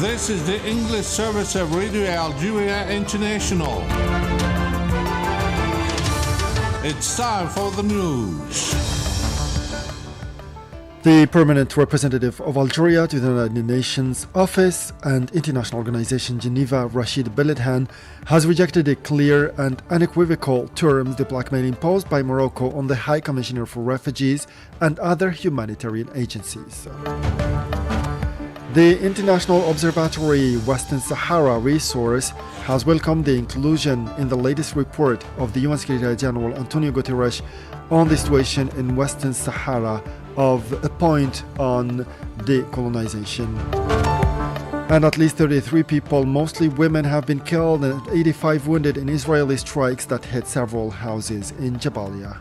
This is the English service of Radio Algeria International. It's time for the news. The permanent representative of Algeria to the United Nations Office and International Organization Geneva, Rachid Beledhan, has rejected in clear and unequivocal terms the blackmail imposed by Morocco on the High Commissioner for Refugees and other humanitarian agencies. The International Observatory Western Sahara Resource has welcomed the inclusion in the latest report of the UN Secretary General Antonio Guterres on the situation in Western Sahara of a point on decolonization. And at least 33 people, mostly women, have been killed and 85 wounded in Israeli strikes that hit several houses in Jabalia.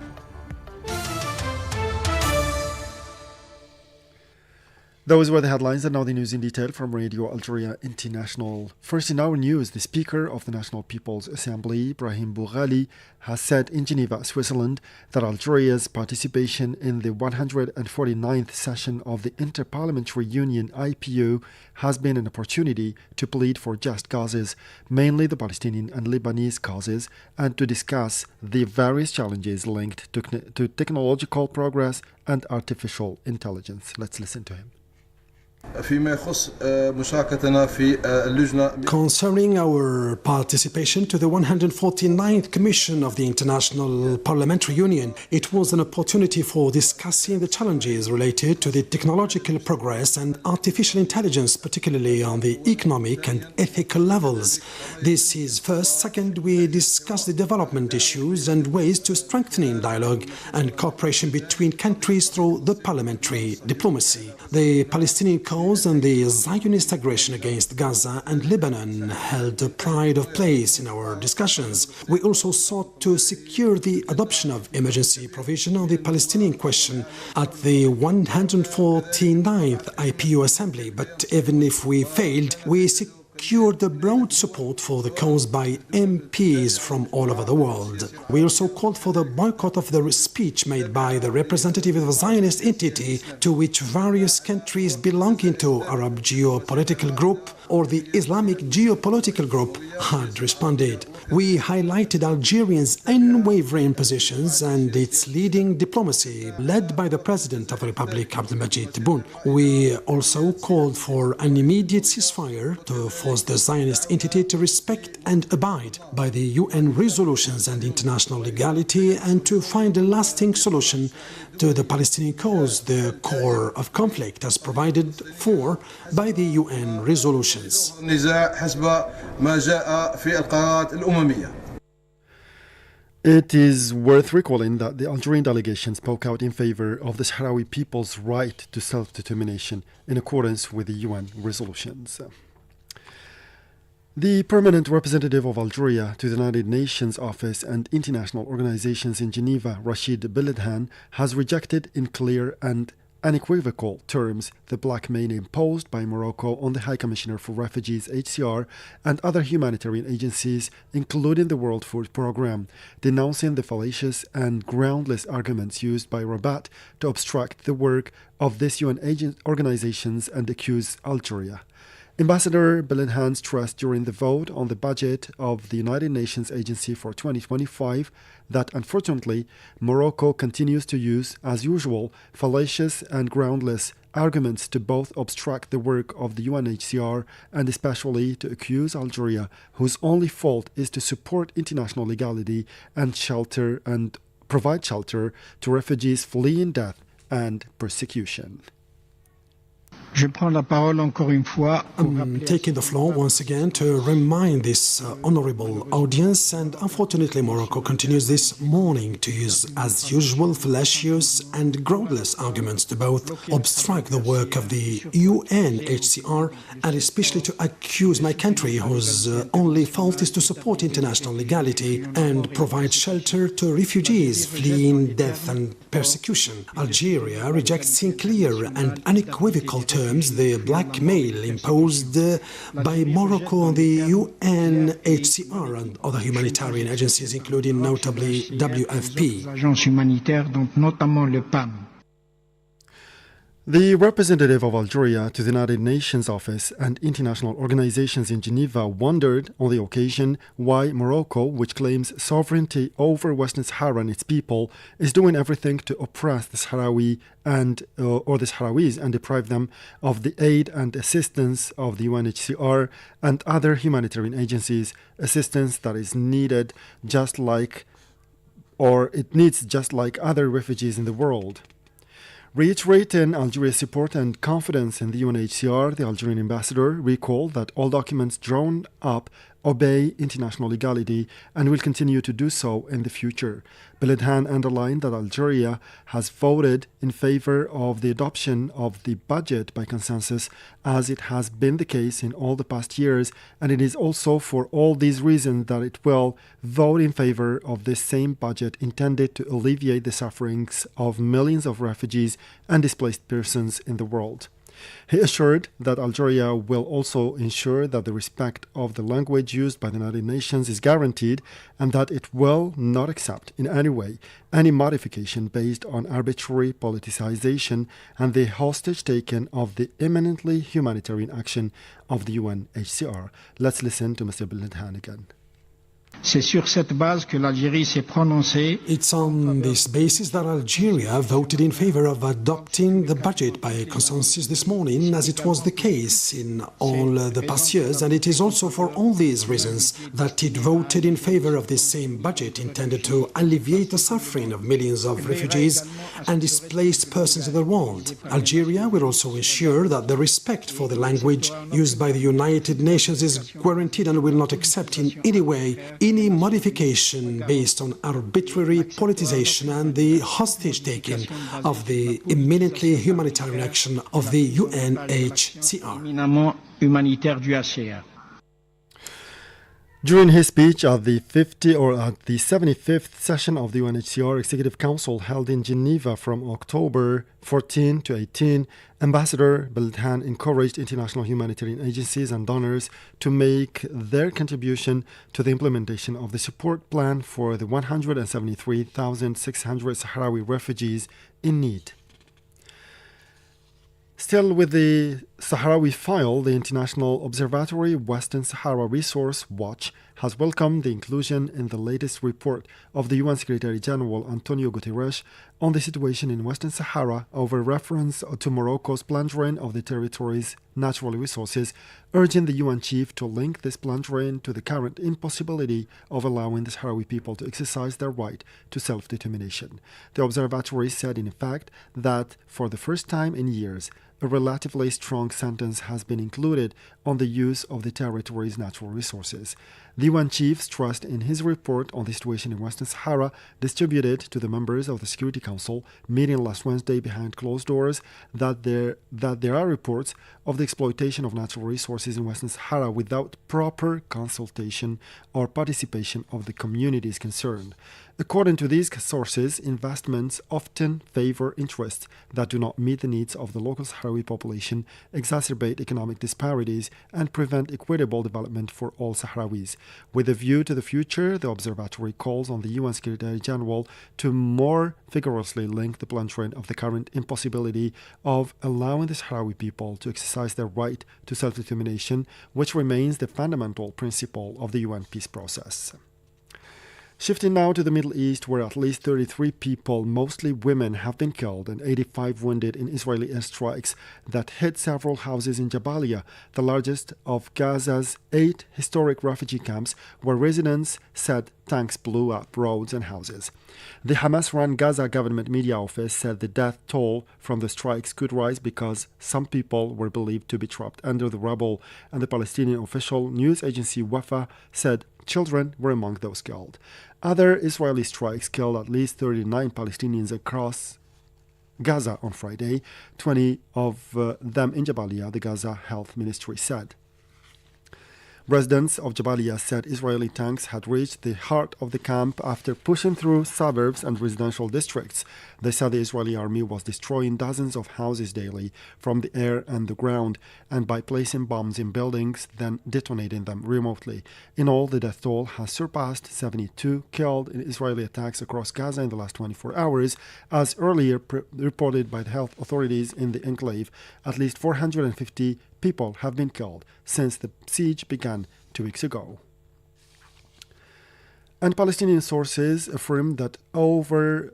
Those were the headlines, and now the news in detail from Radio Algeria International. First in our news, the Speaker of the National People's Assembly, Brahim Boughali, has said in Geneva, Switzerland, that Algeria's participation in the 149th session of the Interparliamentary Union IPU has been an opportunity to plead for just causes, mainly the Palestinian and Lebanese causes, and to discuss the various challenges linked to technological progress and artificial intelligence. Let's listen to him. Concerning our participation to the 149th Commission of the International Parliamentary Union, it was an opportunity for discussing the challenges related to the technological progress and artificial intelligence, particularly on the economic and ethical levels. This is first. Second, we discussed the development issues and ways to strengthening dialogue and cooperation between countries through the parliamentary diplomacy. The Palestinian cause and the Zionist aggression against Gaza and Lebanon held a pride of place in our discussions. We also sought to secure the adoption of emergency provision on the Palestinian question at the 149th IPU Assembly, but even if we failed, we secured the broad support for the cause by MPs from all over the world. We also called for the boycott of the speech made by the representative of a Zionist entity to which various countries belonging to Arab geopolitical group or the Islamic geopolitical group had responded. We highlighted Algeria's unwavering positions and its leading diplomacy, led by the President of the Republic, Abdelmajid Tebboune. We also called for an immediate ceasefire to force the Zionist entity to respect and abide by the UN resolutions and international legality, and to find a lasting solution to the Palestinian cause, the core of conflict as provided for by the UN resolutions. It is worth recalling that the Algerian delegation spoke out in favor of the Sahrawi people's right to self-determination in accordance with the UN resolutions. The permanent representative of Algeria to the United Nations Office and international organizations in Geneva, Rachid Beledhan, has rejected in clear and unequivocal terms the blackmail imposed by Morocco on the High Commissioner for Refugees, HCR, and other humanitarian agencies, including the World Food Programme, denouncing the fallacious and groundless arguments used by Rabat to obstruct the work of these UN organizations and accuse Algeria. Ambassador Beledhan stressed during the vote on the budget of the United Nations Agency for 2025 that, unfortunately, Morocco continues to use, as usual, fallacious and groundless arguments to both obstruct the work of the UNHCR and especially to accuse Algeria, whose only fault is to support international legality and shelter and provide shelter to refugees fleeing death and persecution. I'm taking the floor once again to remind this honorable audience, and unfortunately Morocco continues this morning to use, as usual, fallacious and groundless arguments to both obstruct the work of the UNHCR and especially to accuse my country, whose only fault is to support international legality and provide shelter to refugees fleeing death and persecution. Algeria rejects in clear and unequivocal terms the blackmail imposed by Morocco on the UNHCR and other humanitarian agencies, including notably WFP. The representative of Algeria to the United Nations office and international organizations in Geneva wondered on the occasion why Morocco, which claims sovereignty over Western Sahara and its people, is doing everything to oppress the Sahrawi or the Sahrawis and deprive them of the aid and assistance of the UNHCR and other humanitarian agencies, assistance that is needed just like other refugees in the world. Reiterating Algeria's support and confidence in the UNHCR, the Algerian ambassador recalled that all documents drawn up obey international legality and will continue to do so in the future. Beledhan underlined that Algeria has voted in favor of the adoption of the budget by consensus, as it has been the case in all the past years, and it is also for all these reasons that it will vote in favor of this same budget intended to alleviate the sufferings of millions of refugees and displaced persons in the world. He assured that Algeria will also ensure that the respect of the language used by the United Nations is guaranteed and that it will not accept in any way any modification based on arbitrary politicization and the hostage taking of the eminently humanitarian action of the UNHCR. Let's listen to Mr. Beledhan again. C'est sur cette base que l'Algérie s'est prononcée. It's on this basis that Algeria voted in favor of adopting the budget by consensus this morning, as it was the case in all the past years, and it is also for all these reasons that it voted in favor of this same budget intended to alleviate the suffering of millions of refugees and displaced persons in the world. Algeria will also ensure that the respect for the language used by the United Nations is guaranteed and will not accept in any way any modification based on arbitrary politicization and the hostage-taking of the eminently humanitarian action of the UNHCR. During his speech at the 75th session of the UNHCR Executive Council held in Geneva from October 14 to 18, Ambassador Beledhan encouraged international humanitarian agencies and donors to make their contribution to the implementation of the support plan for the 173,600 Sahrawi refugees in need. Still with the Sahrawi file, the International Observatory Western Sahara Resource Watch has welcomed the inclusion in the latest report of the UN Secretary-General Antonio Guterres on the situation in Western Sahara over reference to Morocco's plundering of the territory's natural resources, urging the UN chief to link this plundering to the current impossibility of allowing the Sahrawi people to exercise their right to self-determination. The observatory said, in fact, that for the first time in years, a relatively strong sentence has been included on the use of the territory's natural resources. The UN chief stressed in his report on the situation in Western Sahara, distributed to the members of the Security Council meeting last Wednesday behind closed doors, that there are reports of the exploitation of natural resources in Western Sahara without proper consultation or participation of the communities concerned. According to these sources, investments often favor interests that do not meet the needs of the local Sahrawi population, exacerbate economic disparities, and prevent equitable development for all Sahrawis. With a view to the future, the observatory calls on the UN Secretary-General to more vigorously link the plundering of the current impossibility of allowing the Sahrawi people to exercise their right to self-determination, which remains the fundamental principle of the UN peace process. Shifting now to the Middle East, where at least 33 people, mostly women, have been killed and 85 wounded in Israeli airstrikes that hit several houses in Jabalia, the largest of Gaza's 8 historic refugee camps, where residents said tanks blew up roads and houses. The Hamas-run Gaza government media office said the death toll from the strikes could rise because some people were believed to be trapped under the rubble, and the Palestinian official news agency Wafa said children were among those killed. Other Israeli strikes killed at least 39 Palestinians across Gaza on Friday, 20 of them in Jabalia, the Gaza Health Ministry said. Residents of Jabalia said Israeli tanks had reached the heart of the camp after pushing through suburbs and residential districts. They said the Israeli army was destroying dozens of houses daily from the air and the ground, and by placing bombs in buildings, then detonating them remotely. In all, the death toll has surpassed 72 killed in Israeli attacks across Gaza in the last 24 hours, as earlier reported by the health authorities in the enclave. At least 450 people have been killed since the siege began 2 weeks ago. And Palestinian sources affirm that over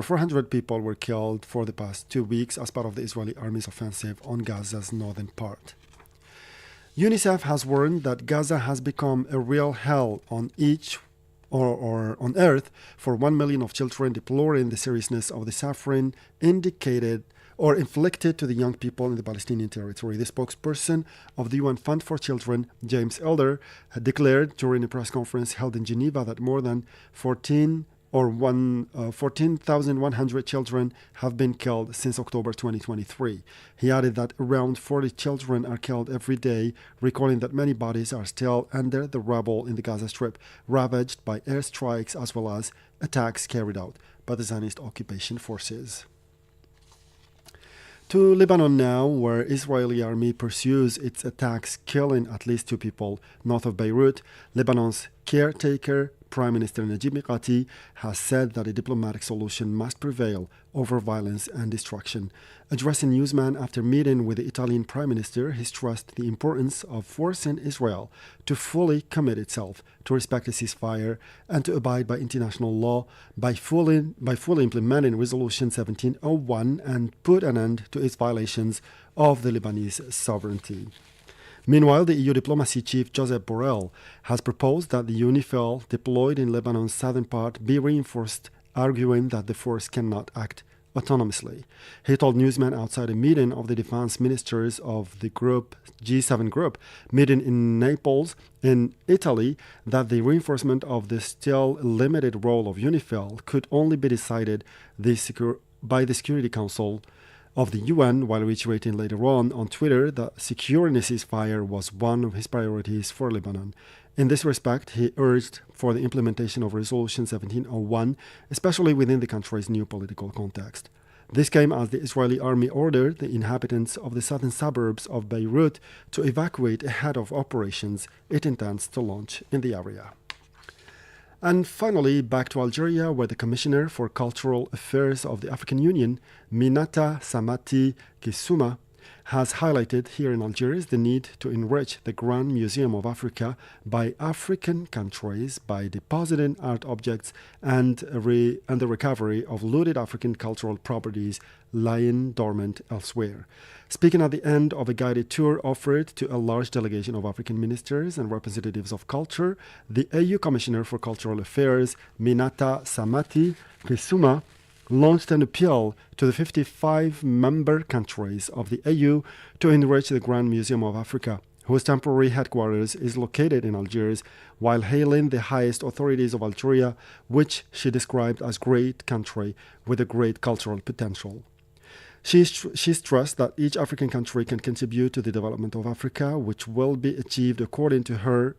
400 people were killed for the past 2 weeks as part of the Israeli army's offensive on Gaza's northern part. UNICEF has warned that Gaza has become a real hell on on earth for 1 million of children, deploring the seriousness of the suffering inflicted to the young people in the Palestinian territory. The spokesperson of the UN Fund for Children, James Elder, had declared during a press conference held in Geneva that more than 14,100 children have been killed since October 2023. He added that around 40 children are killed every day, recalling that many bodies are still under the rubble in the Gaza Strip, ravaged by airstrikes as well as attacks carried out by the Zionist occupation forces. To Lebanon now, where Israeli army pursues its attacks, killing at least 2 people north of Beirut. Lebanon's caretaker Prime Minister Najib Mikati has said that a diplomatic solution must prevail over violence and destruction. Addressing newsmen after meeting with the Italian Prime Minister, he stressed the importance of forcing Israel to fully commit itself to respect a ceasefire and to abide by international law by fully implementing Resolution 1701 and put an end to its violations of the Lebanese sovereignty. Meanwhile, the EU diplomacy chief Josep Borrell has proposed that the UNIFIL deployed in Lebanon's southern part be reinforced, arguing that the force cannot act autonomously. He told newsmen outside a meeting of the defense ministers of the G7 group meeting in Naples in Italy that the reinforcement of the still limited role of UNIFIL could only be decided by the Security Council of the UN, while reiterating later on Twitter that securing a ceasefire was one of his priorities for Lebanon. In this respect, he urged for the implementation of Resolution 1701, especially within the country's new political context. This came as the Israeli army ordered the inhabitants of the southern suburbs of Beirut to evacuate ahead of operations it intends to launch in the area. And finally, back to Algeria, where the Commissioner for Cultural Affairs of the African Union, Minata Samati Kissouma, has highlighted here in Algiers the need to enrich the Grand Museum of Africa by African countries by depositing art objects and the recovery of looted African cultural properties lying dormant elsewhere. Speaking at the end of a guided tour offered to a large delegation of African ministers and representatives of culture, the AU Commissioner for Cultural Affairs, Minata Samati Kissouma, launched an appeal to the 55 member countries of the AU to enrich the Grand Museum of Africa, whose temporary headquarters is located in Algiers, while hailing the highest authorities of Algeria, which she described as great country with a great cultural potential. She stressed that each African country can contribute to the development of Africa, which will be achieved, according to her,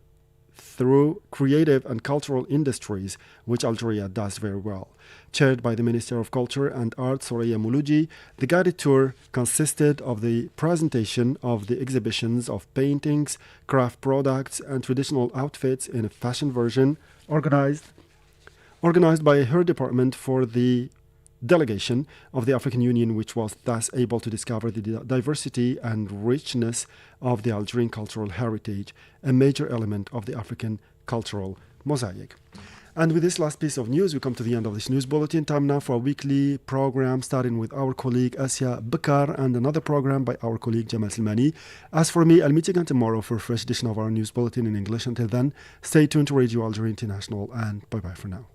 through creative and cultural industries, which Algeria does very well. Chaired by the Minister of Culture and Art, Soraya Mouloudji, the guided tour consisted of the presentation of the exhibitions of paintings, craft products, and traditional outfits in a fashion version organized by her department for the delegation of the African Union, which was thus able to discover the diversity and richness of the Algerian cultural heritage, a major element of the African cultural mosaic. And with this last piece of news, we come to the end of this news bulletin. Time now for a weekly program, starting with our colleague Asya Bakar and another program by our colleague Jamal Silmani. As for me, I'll meet you again tomorrow for a fresh edition of our news bulletin in English. Until then, stay tuned to Radio Algeria International, and bye-bye for now.